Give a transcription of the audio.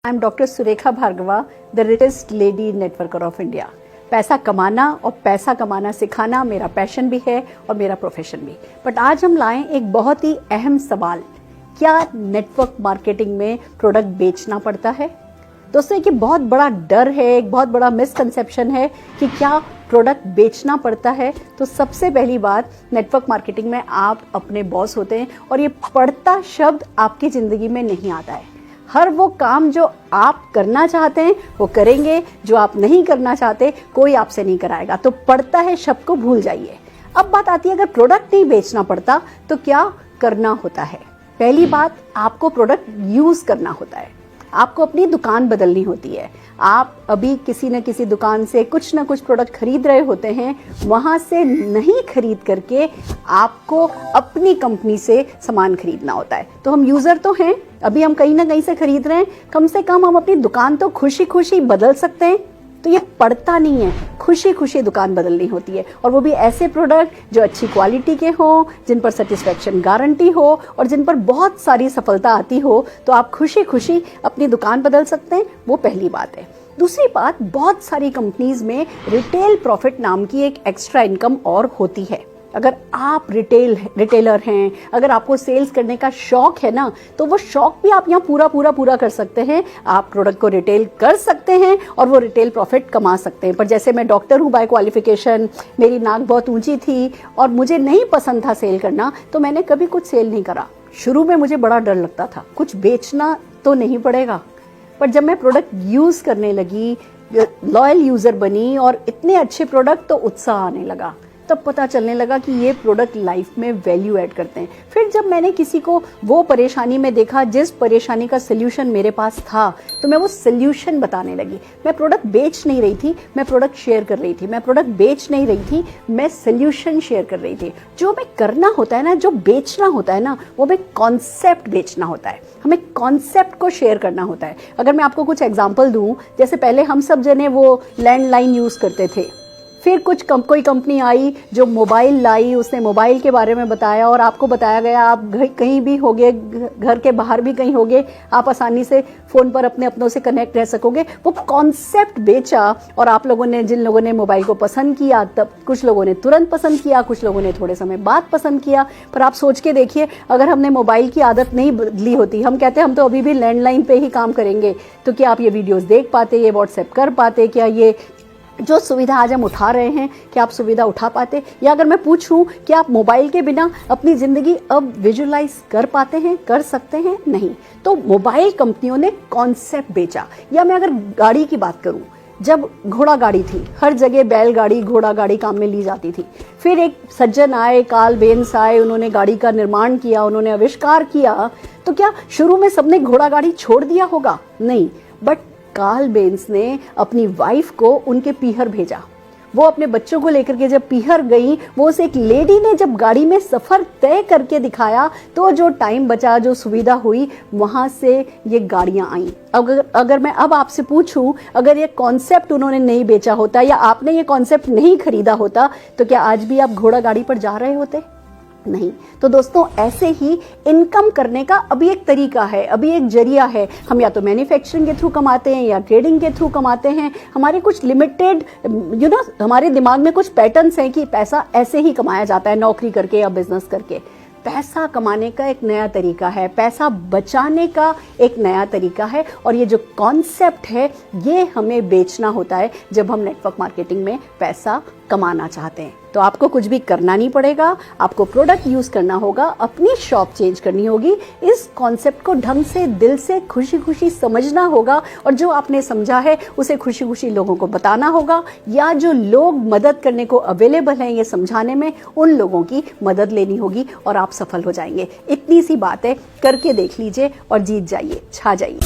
I am doctor Surekha Bhargava, the richest lady networker of India. पैसा कमाना और पैसा कमाना सिखाना मेरा पैशन भी है और मेरा प्रोफेशन भी। बट आज हम लाएं एक बहुत ही अहम सवाल, क्या नेटवर्क मार्केटिंग में प्रोडक्ट बेचना पड़ता है? दोस्तों, एक बहुत बड़ा डर है, एक बहुत बड़ा मिसकंसेप्शन है कि क्या प्रोडक्ट बेचना पड़ता है। तो सबसे पहली बात, नेटवर्क मार्केटिंग में आप अपने बॉस होते हैं और ये पड़ता शब्द आपकी जिंदगी में नहीं आता है। हर वो काम जो आप करना चाहते हैं वो करेंगे, जो आप नहीं करना चाहते कोई आपसे नहीं कराएगा। तो पड़ता है शब्द को भूल जाइए। अब बात आती है, अगर प्रोडक्ट नहीं बेचना पड़ता तो क्या करना होता है? पहली बात, आपको प्रोडक्ट यूज करना होता है। आपको अपनी दुकान बदलनी होती है। आप अभी किसी न किसी दुकान से कुछ ना कुछ प्रोडक्ट खरीद रहे होते हैं, वहां से नहीं खरीद करके आपको अपनी कंपनी से सामान खरीदना होता है। तो हम यूजर तो हैं, अभी हम कहीं ना कहीं से खरीद रहे हैं, कम से कम हम अपनी दुकान तो खुशी खुशी बदल सकते हैं। तो ये पड़ता नहीं है, खुशी खुशी दुकान बदलनी होती है, और वो भी ऐसे प्रोडक्ट जो अच्छी क्वालिटी के हों, जिन पर सेटिस्फेक्शन गारंटी हो और जिन पर बहुत सारी सफलता आती हो, तो आप खुशी खुशी अपनी दुकान बदल सकते हैं। वो पहली बात है। दूसरी बात, बहुत सारी कंपनीज में रिटेल प्रॉफिट नाम की एक एक्स्ट्रा इनकम और होती है। अगर आप रिटेलर हैं, अगर आपको सेल्स करने का शौक है ना, तो वो शौक भी आप यहाँ पूरा कर सकते हैं। आप प्रोडक्ट को रिटेल कर सकते हैं और वो रिटेल प्रॉफिट कमा सकते हैं। पर जैसे मैं डॉक्टर हूँ बाय क्वालिफिकेशन, मेरी नाक बहुत ऊंची थी और मुझे नहीं पसंद था सेल करना, तो मैंने कभी कुछ सेल नहीं करा। शुरू में मुझे बड़ा डर लगता था, कुछ बेचना तो नहीं पड़ेगा। पर जब मैं प्रोडक्ट यूज करने लगी, लॉयल यूजर बनी और इतने अच्छे प्रोडक्ट, तो उत्साह आने लगा। तब पता चलने लगा कि ये प्रोडक्ट लाइफ में वैल्यू ऐड करते हैं। फिर जब मैंने किसी को वो परेशानी में देखा जिस परेशानी का सल्यूशन मेरे पास था, तो मैं वो सल्यूशन बताने लगी। मैं प्रोडक्ट बेच नहीं रही थी, मैं प्रोडक्ट शेयर कर रही थी। मैं प्रोडक्ट बेच नहीं रही थी, मैं सल्यूशन शेयर कर रही थी। जो हमें करना होता है ना, जो बेचना होता है ना, वो हमें कॉन्सेप्ट बेचना होता है। हमें कॉन्सेप्ट को शेयर करना होता है। अगर मैं आपको कुछ एग्जाम्पल दूं, जैसे पहले हम सब जने वो लैंडलाइन यूज करते थे, फिर कोई कंपनी आई जो मोबाइल लाई, उसने मोबाइल के बारे में बताया और आपको बताया गया आप कहीं भी होगे, घर के बाहर भी कहीं होगे, आप आसानी से फोन पर अपनों से कनेक्ट रह सकोगे। वो कॉन्सेप्ट बेचा और आप लोगों ने, जिन लोगों ने मोबाइल को पसंद किया, तब कुछ लोगों ने तुरंत पसंद किया, कुछ लोगों ने थोड़े समय बाद पसंद किया। पर आप सोच के देखिए, अगर हमने मोबाइल की आदत नहीं बदली होती, हम कहते हैं हम तो अभी भी लैंडलाइन पे ही काम करेंगे, तो क्या आप ये वीडियोस देख पाते, ये व्हाट्सएप कर पाते, क्या ये जो सुविधा आज हम उठा रहे हैं, क्या आप सुविधा उठा पाते? या अगर मैं पूछूं कि आप मोबाइल के बिना अपनी जिंदगी अब विजुअलाइज कर पाते हैं, कर सकते हैं? नहीं। तो मोबाइल कंपनियों ने कॉन्सेप्ट बेचा। या मैं अगर गाड़ी की बात करूं, जब घोड़ा गाड़ी थी, हर जगह बैलगाड़ी, घोड़ा गाड़ी काम में ली जाती थी। फिर एक सज्जन आए, कार्ल बेंस आए, उन्होंने गाड़ी का निर्माण किया, उन्होंने आविष्कार किया। तो क्या शुरू में सबने घोड़ा गाड़ी छोड़ दिया होगा? नहीं। बट कार्ल बेंस ने अपनी वाइफ को उनके पीहर भेजा। वो अपने बच्चों को लेकर के जब पीहर गई, वो उसे एक लेडी ने जब गाड़ी में सफर तय करके दिखाया, तो जो टाइम बचा, जो सुविधा हुई, वहां से ये गाड़ियां आई। अगर मैं अब आपसे पूछूं, अगर ये कॉन्सेप्ट उन्होंने नहीं बेचा होता या आपने ये कॉन्सेप्ट नहीं खरीदा होता, तो क्या आज भी आप घोड़ा गाड़ी पर जा रहे होते? नहीं। तो दोस्तों, ऐसे ही इनकम करने का अभी एक तरीका है, अभी एक जरिया है। हम या तो मैन्युफैक्चरिंग के थ्रू कमाते हैं या ट्रेडिंग के थ्रू कमाते हैं। हमारे कुछ लिमिटेड हमारे दिमाग में कुछ पैटर्न्स हैं कि पैसा ऐसे ही कमाया जाता है, नौकरी करके या बिजनेस करके। पैसा कमाने का एक नया तरीका है, पैसा बचाने का एक नया तरीका है, और ये जो कॉन्सेप्ट है, ये हमें बेचना होता है जब हम नेटवर्क मार्केटिंग में पैसा कमाना चाहते हैं। तो आपको कुछ भी करना नहीं पड़ेगा, आपको प्रोडक्ट यूज करना होगा, अपनी शॉप चेंज करनी होगी, इस कॉन्सेप्ट को ढंग से, दिल से, खुशी खुशी समझना होगा, और जो आपने समझा है उसे खुशी खुशी लोगों को बताना होगा, या जो लोग मदद करने को अवेलेबल हैं ये समझाने में, उन लोगों की मदद लेनी होगी और आप सफल हो जाएंगे। इतनी सी बात है, करके देख लीजिए और जीत जाइए, छा जाइए।